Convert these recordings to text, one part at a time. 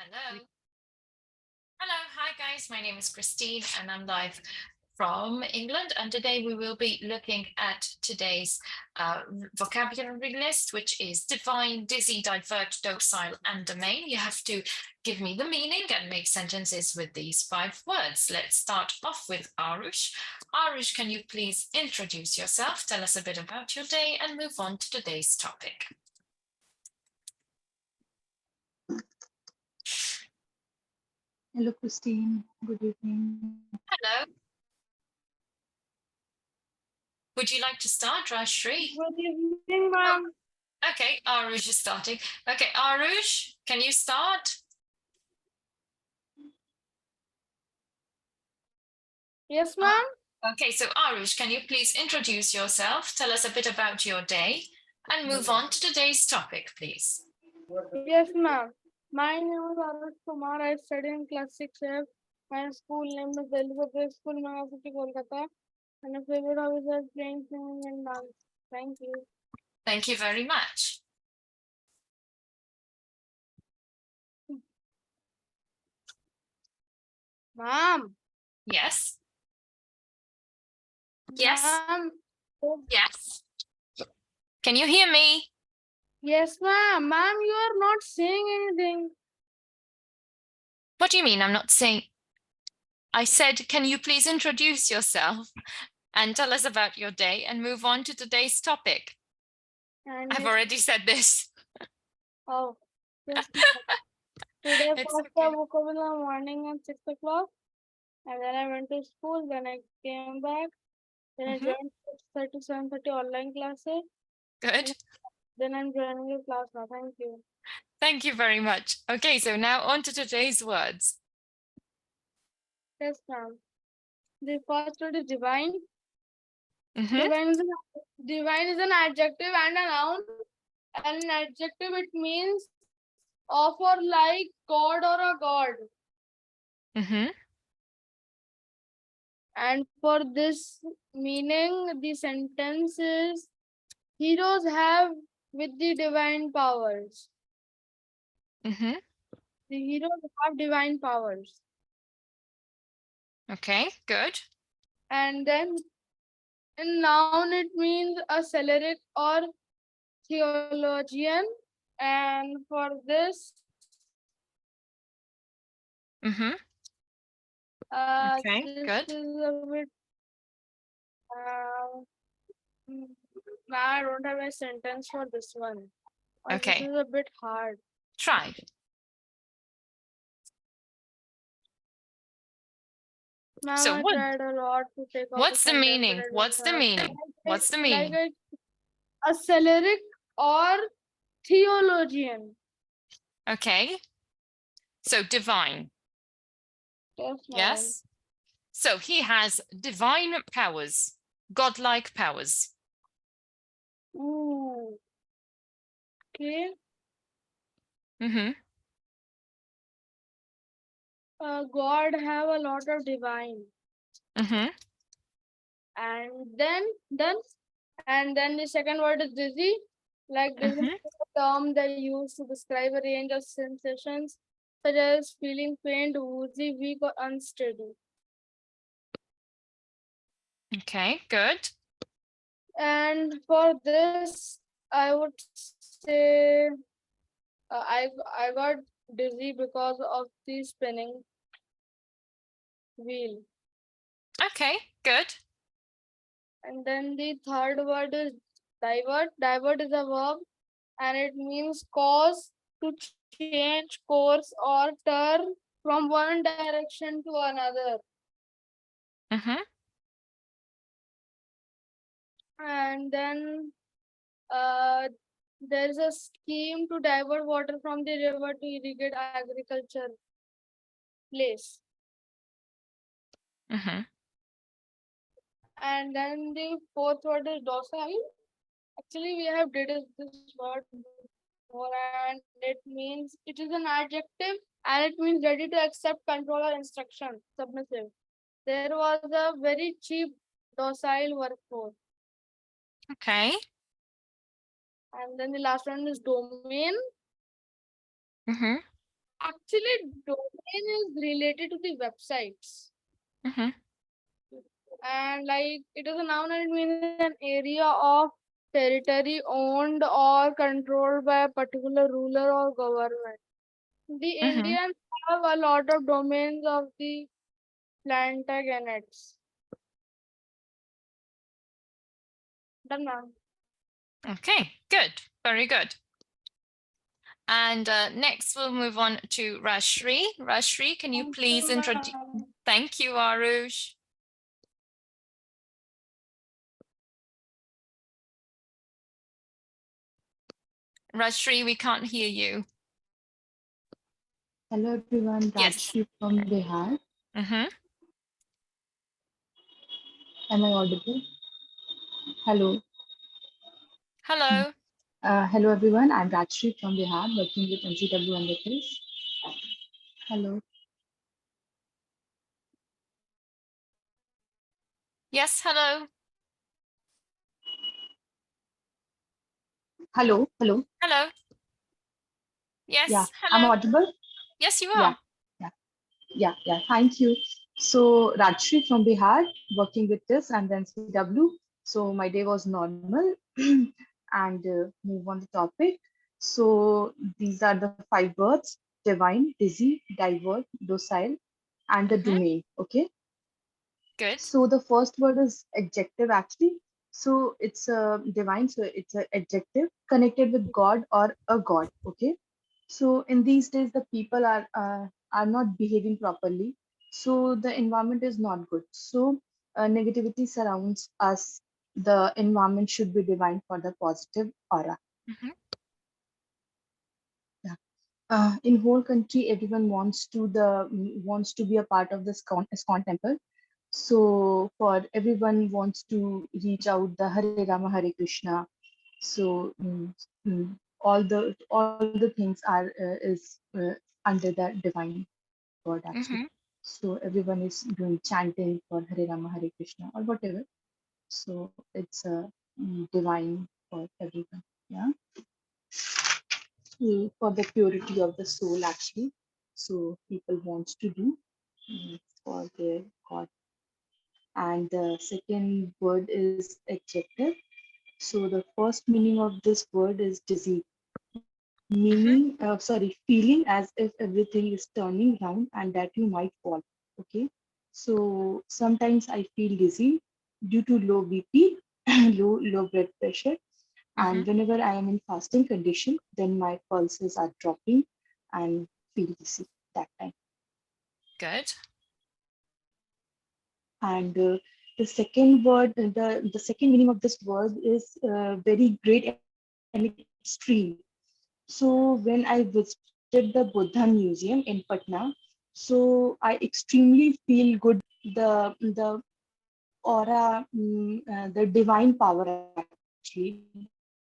Hello. Hello. Hi, guys. My name is Christine and I'm live from England. And today we will be looking at today's vocabulary list, which is divine, dizzy, divert, docile, and domain. You have to give me the meaning and make sentences with these 5 words. Let's start off with Arush. Arush, can you please introduce yourself, tell us a bit about your day, and move on to today's topic? Hello, Christine. Good evening. Hello. Would you like to start, Rashri? Good evening, ma'am. Okay, Arush is starting. Okay, Arush, can you start? Yes, ma'am. Okay, so Arush, can you please introduce yourself, tell us a bit about your day, and move on to today's topic, please? Yes, ma'am. My name is Arush Kumar. I study in class 6F. My school name is LWT School, City, Kolkata. And my favorite hobbies are playing, singing, and dance. Thank you. Thank you very much. Ma'am. Yes. Yes. Ma'am. Yes. Can you hear me? Yes, ma'am. Ma'am, you are not saying anything. What do you mean I'm not saying? I said, can you please introduce yourself and tell us about your day and move on to today's topic? And I've already said this. oh, yes, today It's first okay. I woke up in the morning at 6 o'clock. And then I went to school. Then I came back. Then I joined 6:30, 7:30 online classes. Good. Then I'm joining your class now. Thank you. Thank you very much. Okay, so now on to today's words. Yes, ma'am. The first word is divine. Mhm. Divine is an adjective and a noun. An adjective, it means of or like God or a god. Mhm. And for this meaning, the sentence is heroes have with the divine powers. Mhm. The heroes have divine powers. Okay, good. And then in noun, it means a cleric or theologian. And for this, Mhm. Okay, this good. is a bit. Mm, Now I don't have a sentence for this one. This Okay, is a bit hard. try. Ma'am, So I tried a lot to take off what's the sentence, but meaning? I don't What's the have. meaning? What's the meaning? Like a cleric or theologian. Okay. So divine. Yes, ma'am. Yes. So he has divine powers, godlike powers. Ooh. Okay. Mhm. God have a lot of divine. Mhm. And then the second word is dizzy. Like this is a term they use to describe a range of sensations such as feeling faint, woozy, weak, or unsteady. Okay, good. And for this, I would say I got dizzy because of the spinning wheel. Okay, good. And then the third word is divert. Divert is a verb and it means cause to change course or turn from one direction to another. Mhm. And then there is a scheme to divert water from the river to irrigate agriculture place. Mhm. And then the fourth word is docile. Actually, we have did this word before, and it means it is an adjective and it means ready to accept control or instruction, submissive. There was a very cheap docile workforce. Okay. And then the last one is domain. Mhm. Actually, domain is related to the websites. Mm-hmm. And like it is a noun and it means an area of territory owned or controlled by a particular ruler or government. The Mm-hmm. Indians have a lot of domains of the Plantagenets. Done, ma'am. Okay, good. Very good. And next we'll move on to Rashri. Rashri, can you Thank please you, introduce? ma'am. Thank you, Arush. Rashri, we can't hear you. Hello everyone, Yes. Rajshri from Bihar. Mm-hmm. Am I audible? Hello. Hello. Hello everyone, I'm Rajshri from Bihar, working with NCW and this. Hello. Yes, hello. Hello. Hello. Hello. Yeah, Yes, I'm hello. audible? Yes, you Yeah, are. yeah, yeah. Thank you. So Rajshri from Bihar, working with this and then CW. So my day was normal and move on the topic. So these are the five words: divine, dizzy, divert, docile, and the Mm-hmm. domain. Okay. Good. So the first word is adjective actually. So it's a divine, so it's an adjective connected with God or a god. Okay. So in these days, the people are not behaving properly. So the environment is not good. So negativity surrounds us. The environment should be divine for the positive aura. Mm-hmm. Yeah. In whole country, everyone wants to be a part of the ISKCON temple. So for everyone wants to reach out the Hare Rama Hare Krishna. So all the things are is under the divine word actually. Mm-hmm. So everyone is doing chanting for Hare Rama Hare Krishna or whatever. So it's divine for everyone. Yeah. For the purity of the soul actually. So people wants to do for their God. And the second word is adjective. So the first meaning of this word is dizzy, Mm-hmm. feeling as if everything is turning round and that you might fall. Okay. So sometimes I feel dizzy due to low BP, low blood pressure. Mm-hmm. And whenever I am in fasting condition, then my pulses are dropping and feel dizzy that time. Good. And the second word, the second meaning of this word is very great and extreme. So when I visited the Buddha Museum in Patna, so I extremely feel good. The aura, the divine power actually,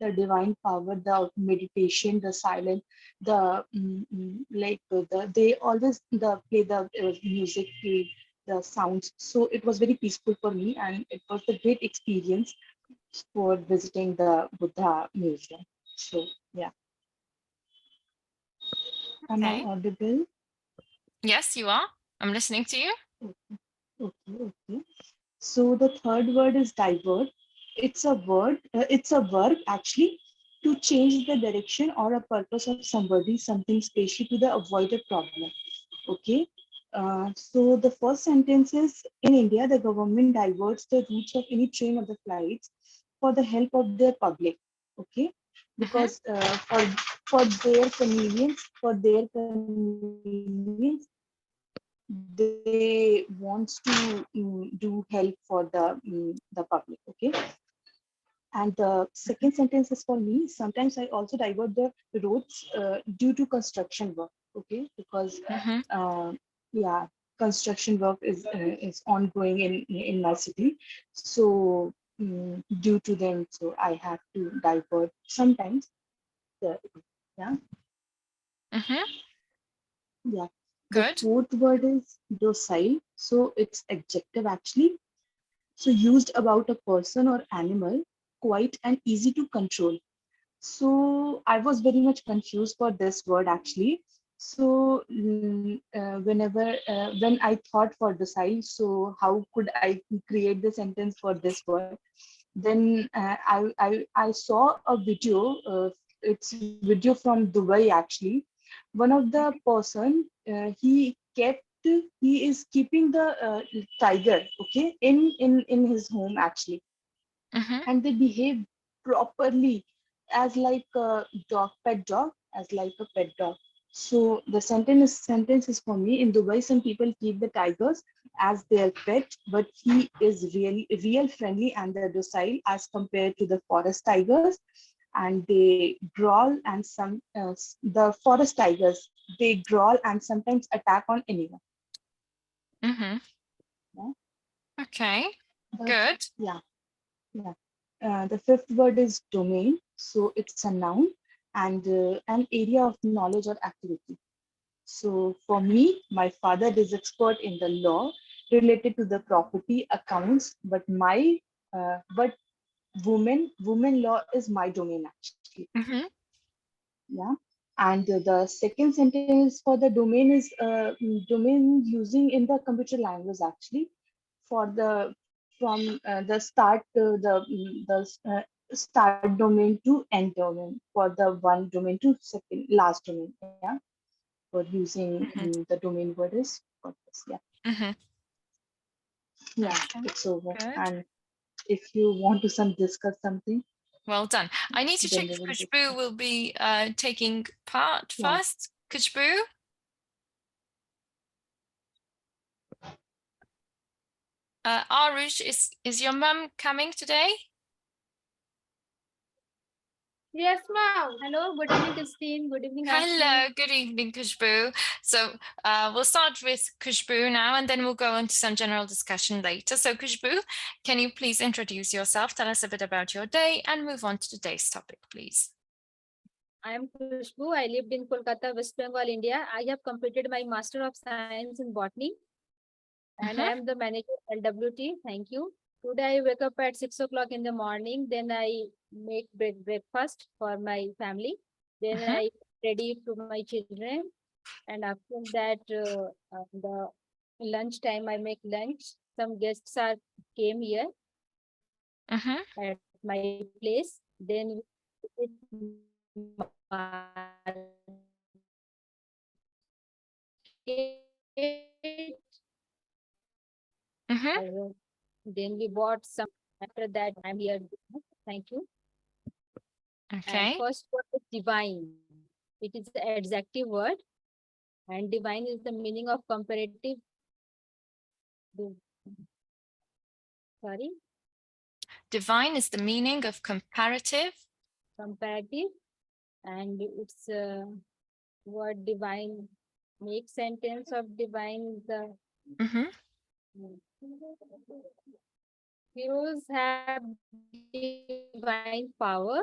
the divine power, the meditation, the silence, they always play the music, play the sounds. So it was very peaceful for me, and it was a great experience for visiting the Buddha Museum. So yeah, am I Okay. audible? Yes, you are. I'm listening to you. Okay. So the third word is divert. It's a verb actually to change the direction or a purpose of somebody, something special to the avoided problem. Okay. So the first sentence is in India, the government diverts the routes of any train of the flights for the help of their public. Okay. Mm-hmm. Because they wants to do help for the public. Okay. And the second sentence is for me. Sometimes I also divert the roads due to construction work. Okay, because Mm-hmm. uh, yeah, construction work is ongoing in my city. So due to them, so I have to divert sometimes. The, yeah, Mm-hmm. yeah. The Good. fourth word is docile. So it's adjective actually. So used about a person or animal, quiet and easy to control. So I was very much confused for this word actually. So when I thought for docile, so how could I create the sentence for this word? Then I saw a video. It's video from Dubai actually. One of the person he is keeping the tiger, okay, in his home actually, Mm-hmm. and they behave properly as like a dog, pet dog, as like a pet dog. So the sentence is for me. In Dubai, some people keep the tigers as their pet, but he is really real friendly and they're docile as compared to the forest tigers. And they growl and the forest tigers, they growl and sometimes attack on anyone. Mm-hmm. Yeah. Okay, The, good. yeah. Yeah. The fifth word is domain. So it's a noun and an area of knowledge or activity. So for me, my father is expert in the law related to the property accounts, but women law is my domain actually. Mm-hmm. Yeah. And the second sentence for the domain is domain using in the computer language actually for the from the start start domain to end domain for the one domain to second last domain. Yeah. For using Mm-hmm. the domain word is for this. Yeah. Mm-hmm. Yeah. Okay, It's over. good. And if you want to discuss something, Well done. I need to then check we if will Kushbu discuss. will be taking part Yeah. first. Kushbu, Arush, is your mum coming today? Yes, ma'am. Hello. Good evening, Christine. Good evening, Ashley. Hello, good evening, Kushbu. So we'll start with Kushbu now, and then we'll go on to some general discussion later. So Kushbu, can you please introduce yourself, tell us a bit about your day, and move on to today's topic, please? I am Khushbu. I lived in Kolkata, West Bengal, India. I have completed my Master of Science in Botany and I am Mm-hmm. the manager LWT. Thank you. Today I wake up at 6 o'clock in the morning. Then I make breakfast for my family. Then Mm-hmm. I ready to my children. And after that, the lunch time I make lunch. Some guests are came here Mm-hmm. at my place. Then we market. Mm-hmm. Then we bought some. After that, I'm here. Thank you. Okay. And first word is divine. It is an adjective word, and divine is the meaning of comparative. Sorry, Divine is the meaning of comparative. comparative, and it's word divine. Make sentence of divine. The Mm-hmm. heroes have divine power,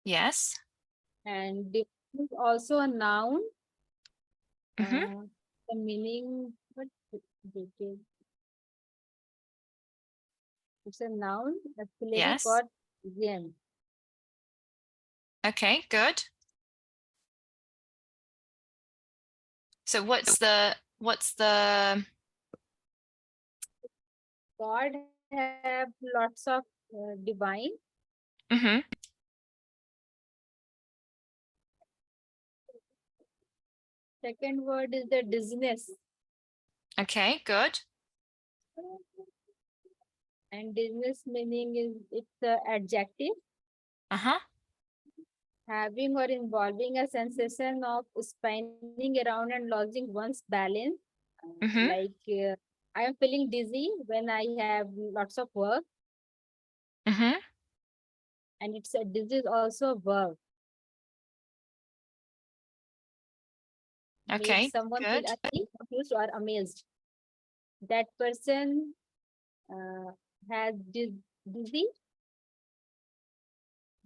Yes. and divine is also a noun. Mm-hmm. The meaning, what detail? It's a noun. Actually, Yes. got Zen. Okay, good. So what's the God have lots of divine. mm-hmm. Second word is the dizziness, Okay, good. and dizziness meaning is it's a adjective Uh-huh. having or involving a sensation of spinning around and losing one's balance. Mm-hmm. Like I am feeling dizzy when I have lots of work, Mm-hmm. and it's a dizzy is also a verb. Makes Okay, someone feel good. confused or amazed. That person has dizzy.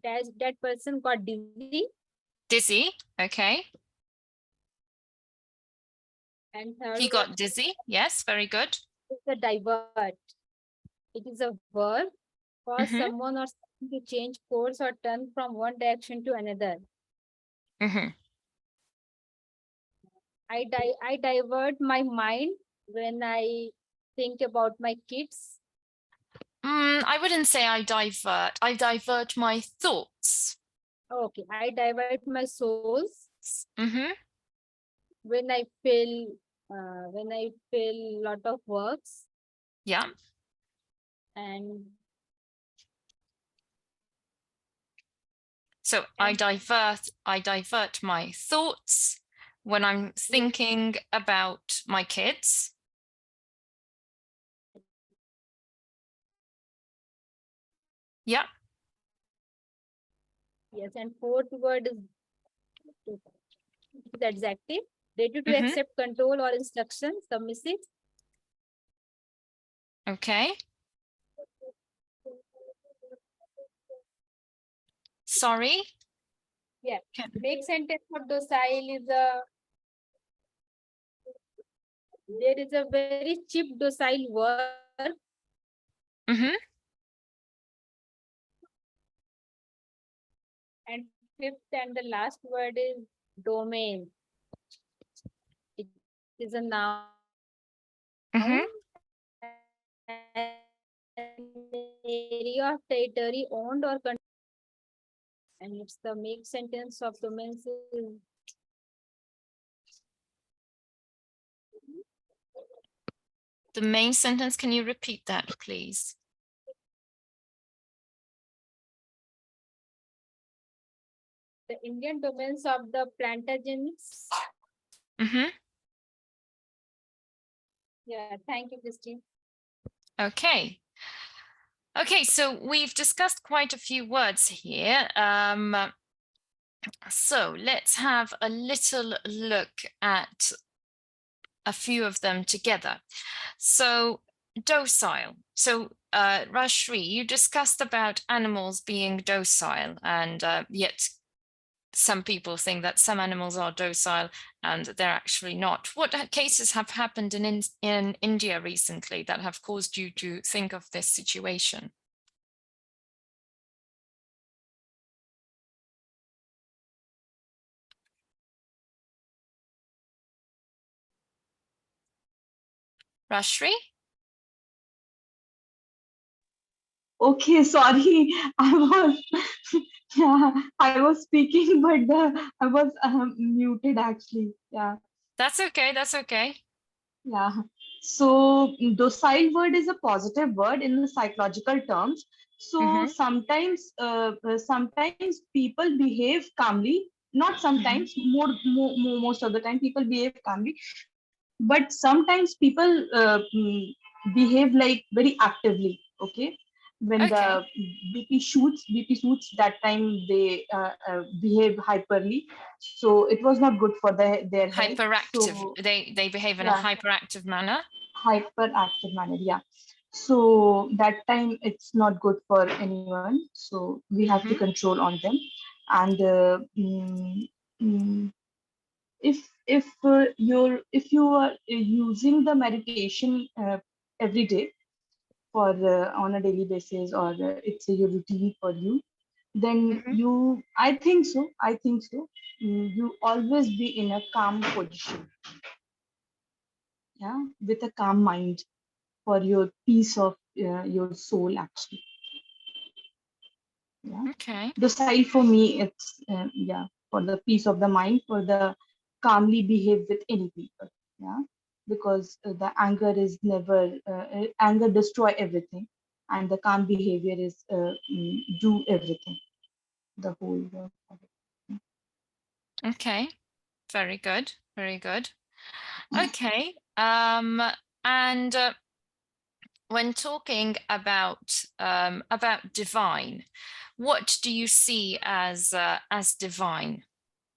That person got dizzy. Dizzy. Okay. And third He word got dizzy. Yes, very good. is the divert. It is a verb cause Mm-hmm. someone or something to change course or turn from one direction to another. Mm-hmm. I divert my mind when I think about my kids. I wouldn't say I divert. I divert my thoughts. Okay, I divert my souls Mm-hmm. when I feel lot of works, Yeah. and So and I divert my thoughts when I'm thinking about my kids. Yeah. yes, and fourth word is adjective. Ready to Mm-hmm. accept control or instruction, submissive. Okay. Sorry. Yeah. Okay. Make sentence of docile is a there is a very cheap docile work, Mm-hmm. and fifth and the last word is domain. It is a noun Mm-hmm. an area of territory owned or controlled, and it's the make sentence of domains is The main sentence, can you repeat that, please? the Indian domains of the Plantagenets. Mm-hmm. Yeah, thank you, Christine. Okay. Okay, so we've discussed quite a few words here. So let's have a little look at a few of them together. So docile. So Rashri, you discussed about animals being docile, and yet some people think that some animals are docile and they're actually not. What cases have happened in India recently that have caused you to think of this situation? Rashri? Okay, sorry. I was yeah, I was speaking, but I was muted actually. Yeah, That's okay. That's okay. yeah. So docile word is a positive word in the psychological terms. So Mm-hmm. sometimes people behave calmly. Not Mm-hmm. sometimes, most of the time people behave calmly. But sometimes people behave like very actively. Okay, when Okay. the BP shoots, that time they behave hyperly. So it was not good for their health. Hyperactive. So They behave in a yeah, hyperactive manner. hyperactive manner. Yeah. So that time it's not good for anyone. So we have to Mm-hmm. control on them. And mm, if you are using the meditation every day for on a daily basis, or it's a routine for you, then Mm-hmm. I think so you always be in a calm position, yeah, with a calm mind, for your peace of your soul actually. Yeah, Okay. the style for me, it's yeah, for the peace of the mind, for the calmly behave with any people. Yeah, because the anger is never anger destroy everything, and the calm behavior is do everything, the whole work of it. Okay. Very good. Very good. Okay. And when talking about divine, what do you see as divine?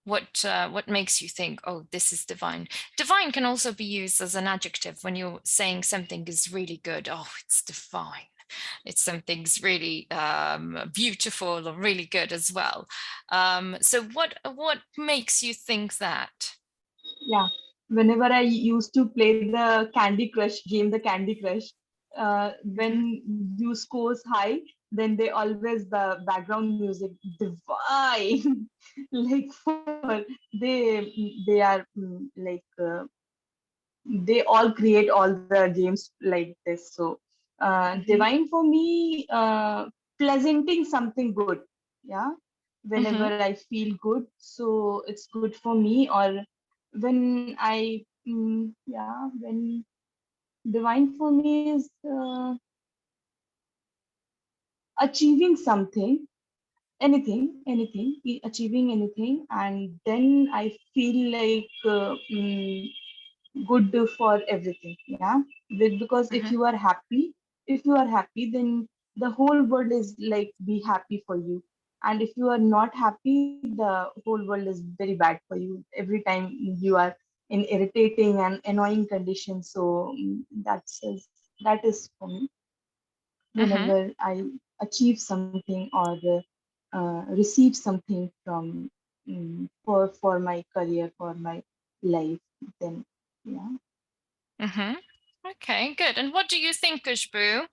What makes you think, oh, this is divine? Divine can also be used as an adjective when you're saying something is really good. Oh, it's divine. It's something's really beautiful or really good as well. So what makes you think that? Yeah, whenever I used to play the Candy Crush game, the Candy Crush, Mhm. when you scores high, then they always the background music divine like for they are like they all create all the games like this. So Mhm. divine for me, pleasanting something good. Yeah, whenever Mhm. I feel good, so it's good for me. Or when I, yeah, when divine for me is achieving something, achieving anything, and then I feel like good for everything. Yeah, because if Mhm. you are happy, then the whole world is like be happy for you. And if you are not happy, the whole world is very bad for you every time you are in irritating and annoying conditions. So that is for me Mhm. whenever I achieve something or receive something from for my career, for my life, then yeah. Mhm. Okay, good. And what do you think, Kushbu?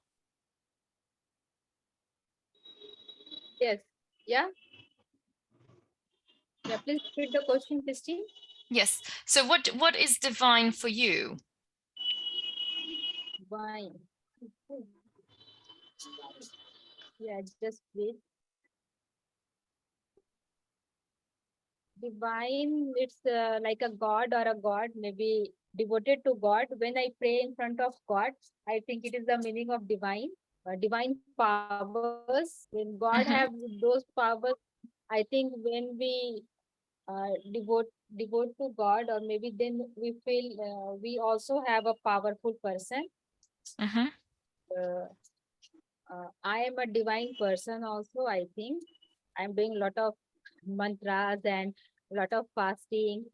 Yes. Yeah. Yeah. Please repeat the question, Christine. Yes. So what is divine for you? Divine. Yeah. Just wait. Divine. It's like a god or a god, maybe devoted to God. When I pray in front of God, I think it is the meaning of divine. Divine powers. When God have Mhm. those powers, I think when we devote to God, or maybe then we feel we also have a powerful person. Mhm. Uh, I am a divine person also. I think I'm doing a lot of mantras and a lot of fasting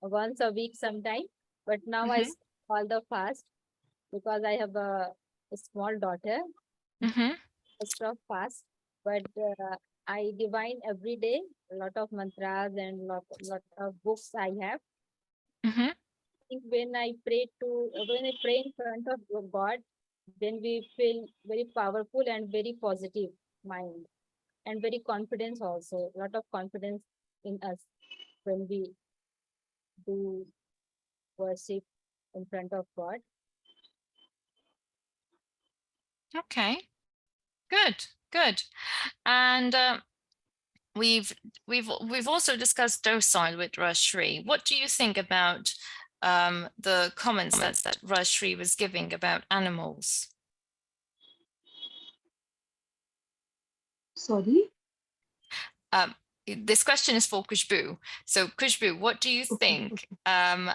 once a week sometime. But now I Mhm. stop all the fast because I have a small daughter. Mhm. I stop fast, but I divine every day. A lot of mantras and lot of books I have. Mhm. Think when I pray in front of God, then we feel very powerful and very positive mind and very confidence also. A lot of confidence in us when we do worship in front of God. Okay. Good. Good. And we've we've also discussed docile with Rashri. What do you think about the comments that Rashri was giving about animals? Sorry. Um, this question is for Kushbu. So Kushbu, what do you Okay, think okay.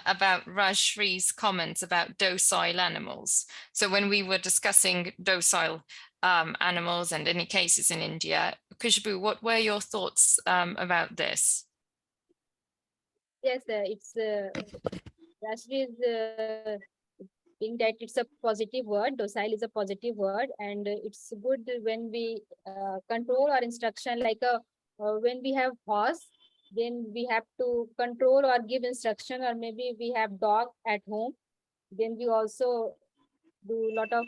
about Rajshree's comments about docile animals? So when we were discussing docile animals and any cases in India, Kushbu, what were your thoughts about this? Yes, Rashmi is being that it's a positive word. Docile is a positive word, and it's good when we control our instruction. Like when we have horse, then we have to control or give instruction, or maybe we have dog at home. Then we also do a lot of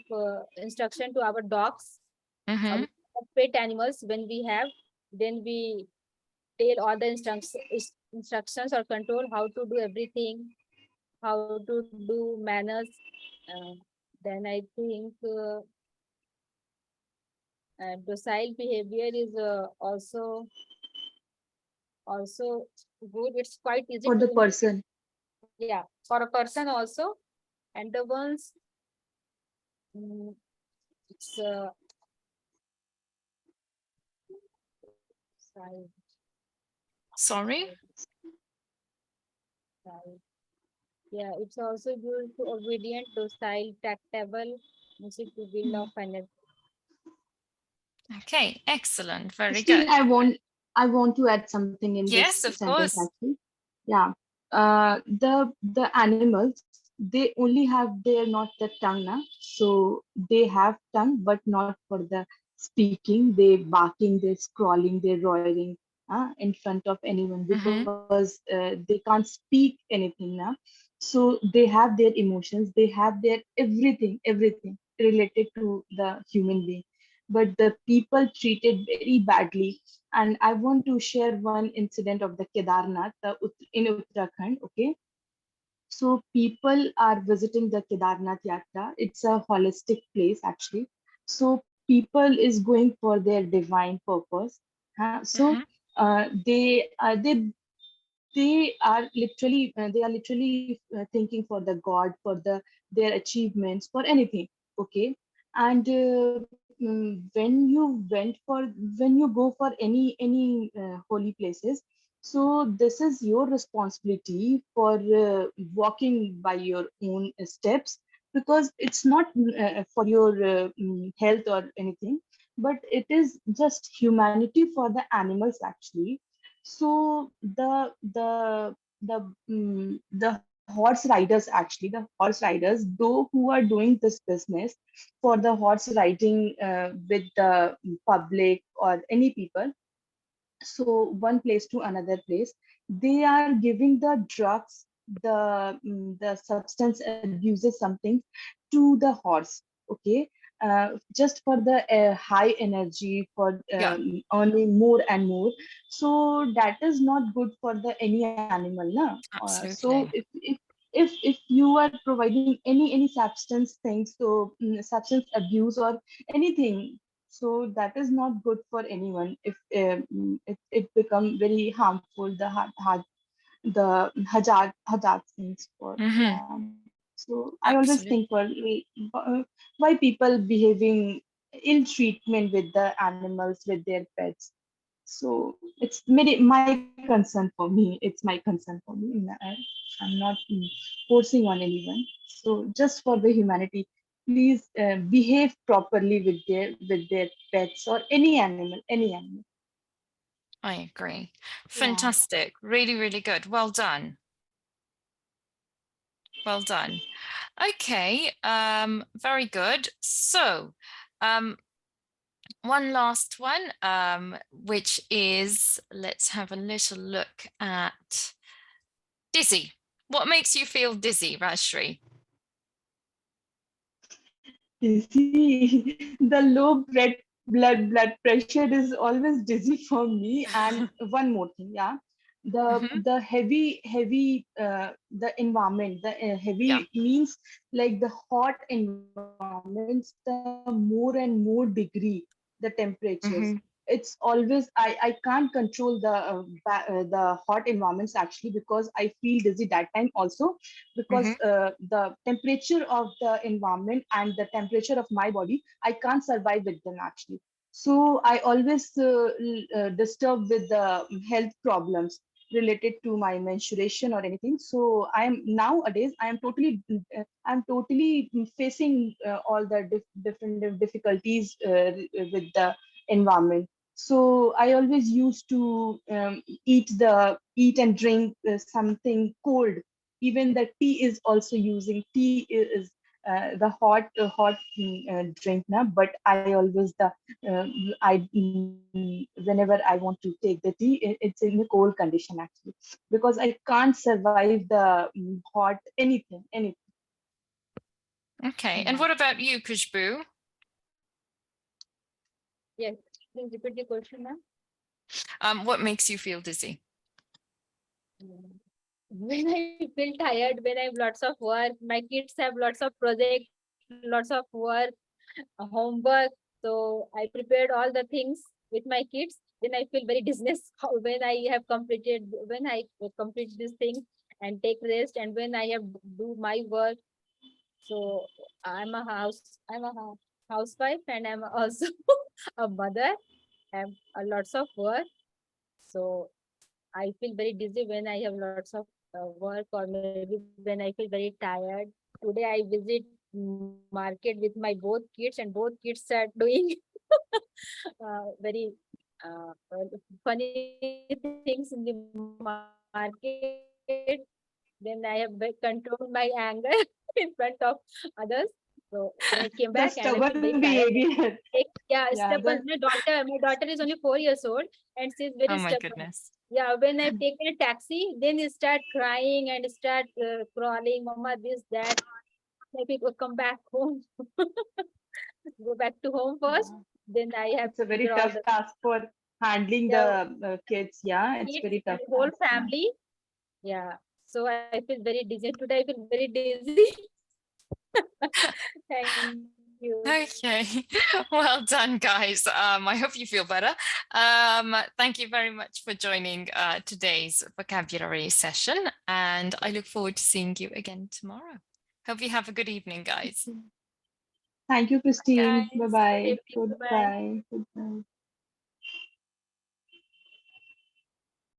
instruction to our dogs or Mm-hmm. pet animals when we have. Then we tell all the instructions or control how to do everything, how to do manners. Uh, then I think docile behavior is also good. It's quite easy For the to, person. yeah, for a person also. And the ones mm, it's side, Sorry? side, side. Yeah, it's also good to obedient, docile, tactable, music to will of energy. Okay, excellent. Very Christine, good. I want to add something in Yes, this of sentence course. actually. Yeah. The animals, they only have their not the tongue now. So they have tongue, but not for the speaking. They barking, they scrawling, they roaring in front of anyone Mm-hmm. because they can't speak anything now. So they have their emotions, they have their everything related to the human being. but the people treated very badly. And I want to share one incident of the Kedarnath in Uttarakhand. Okay, so people are visiting the Kedarnath Yatra. It's a holistic place actually. So people is going for their divine purpose. So Mhm. they are literally thinking for the God, for their achievements, for anything. Okay, and when you go for any holy places, so this is your responsibility for walking by your own steps, because it's not for your health or anything, but it is just humanity for the animals actually. So the horse riders actually, the horse riders, though who are doing this business for the horse riding with the public or any people, so one place to another place, they are giving the drugs, the substance abuses something to the horse. Okay, just for the high energy, for Yeah, earning more and more. So that is not good for the any animal na. So absolutely. if you are providing any substance things, so substance abuse or anything, so that is not good for anyone. If it become very harmful, the hazard things for Mhm. them. So I always Absolutely. think for why people behaving ill treatment with the animals, with their pets. So it's my concern for me. It's my concern for me. I'm not forcing on anyone. So just for the humanity, please behave properly with their pets or any animal, any animal. I agree. Yeah. Fantastic. Really, really good. Well done. Well done. Okay, very good. So, um, one last one, which is, let's have a little look at dizzy. What makes you feel dizzy, Rajshri? Dizzy. The low blood pressure is always dizzy for me. And one more thing, yeah, Mhm. the heavy the environment, the Yeah. heavy means like the hot environments, the more and more degree the temperatures. It's Mhm. always I can't control the hot environments actually, because I feel dizzy that time also, because Mhm. the temperature of the environment and the temperature of my body, I can't survive with them actually. So I always disturb with the health problems related to my menstruation or anything. So I am nowadays I'm totally facing all the different difficulties with the environment. So I always used to eat and drink something cold. Even the tea is also using tea is the hot drink now, but I always the whenever I want to take the tea, it's in the cold condition actually, because I can't survive the hot anything. Okay. And Yeah. what about you, Kushbu? Yes, please repeat the question, ma'am. What makes you feel dizzy? Mm. When I feel tired, when I have lots of work, my kids have lots of project, lots of work, homework. So I prepared all the things with my kids. Then I feel very dizziness when I have completed, when I complete this thing and take rest, and when I have do my work. So I'm a housewife, and I'm also a mother. I have lots of work. So I feel very dizzy when I have lots of work, or maybe when I feel very tired. Today I visit market with my both kids, and both kids are doing very funny things in the market. Then I have controlled my anger in front of others. So when I came back and I feel very The tired, stubborn yeah, behavior. stubborn. Yeah, the My daughter is only 4 years old, and she's very Oh my stubborn. goodness. Yeah, when I've taken a taxi, then you start crying and start crawling, Mama, this, that. Maybe go come back home. go back to home first. Yeah. Then I have It's a to very figure all tough the task for handling the the kids. Yeah, it's kids very and tough the whole task. Yeah. family. Yeah. So I feel very dizzy. Today I feel very dizzy. Thank you. Okay, well done, guys. I hope you feel better. Thank you very much for joining today's vocabulary session, and I look forward to seeing you again tomorrow. Hope you have a good evening, guys. Thank you, Christine. Bye Guys, good bye. evening. Bye. Goodbye. Goodbye.